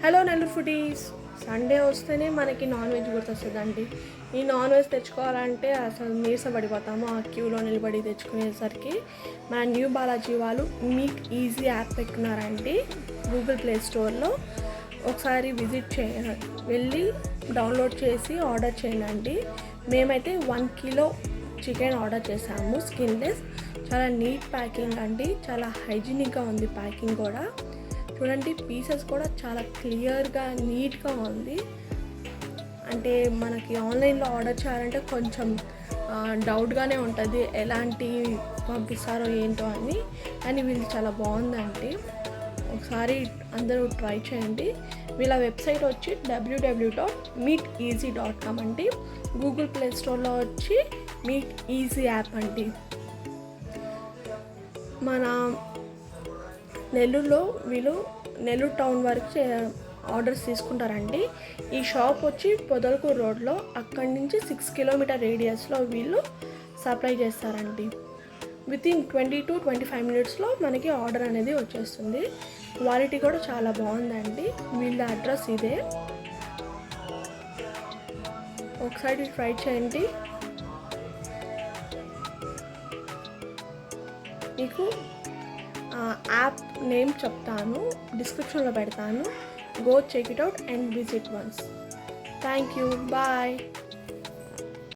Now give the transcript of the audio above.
Hello Nellore foodies. Sunday వస్తేనే మనకి non veg గుర్తొస్తుందండి. ఈ నాన్ వెజ్ తెచ్చుకోవాలంటే అసలు నీరసపడిపోతాము ఆ క్యూలో నిలబడి తెచ్చుకునేసరికి. మన న్యూ బాలాజీ వాళ్ళు మీట్ ఈజీ యాప్ పెట్టుకున్నారండి గూగుల్ ప్లే స్టోర్లో. ఒకసారి వెళ్ళి డౌన్లోడ్ చేసి ఆర్డర్ చేయండి. మేమైతే 1 కిలో చికెన్ ఆర్డర్ చేసాము, స్కిన్లెస్. చాలా నీట్ ప్యాకింగ్ అండి, చాలా హైజీనిక్గా ఉంది ప్యాకింగ్ కూడా. చూడండి, పీసెస్ కూడా చాలా క్లియర్గా నీట్గా ఉంది. అంటే మనకి ఆన్లైన్లో ఆర్డర్ చేయాలంటే కొంచెం డౌట్గానే ఉంటుంది ఎలాంటి పంపిస్తారో ఏంటో అని, కానీ వీళ్ళు చాలా బాగుందండి. ఒకసారి అందరూ ట్రై చేయండి. వీళ్ళ వెబ్సైట్ వచ్చి www.meateasy.com అండి. గూగుల్ ప్లే స్టోర్లో వచ్చి మీట్ ఈజీ యాప్ అండి. మన నెల్లూరులో వీళ్ళు నెల్లూరు టౌన్ వరకు ఆర్డర్స్ తీసుకుంటారండి. ఈ షాప్ వచ్చి పొదలకూరు రోడ్లో, అక్కడి నుంచి 6 కిలోమీటర్ రేడియస్లో వీళ్ళు సప్లై చేస్తారండి. వితిన్ 20 to 25 మినిట్స్లో మనకి ఆర్డర్ అనేది వచ్చేస్తుంది. క్వాలిటీ కూడా చాలా బాగుందండి. వీళ్ళ అడ్రస్ ఇదే, ఒకసారి ట్రై చేయండి. మీకు యాప్ నేమ్ చెప్తాను, డిస్క్రిప్షన్లో పెడతాను. Go check it out and visit once. Thank you, bye.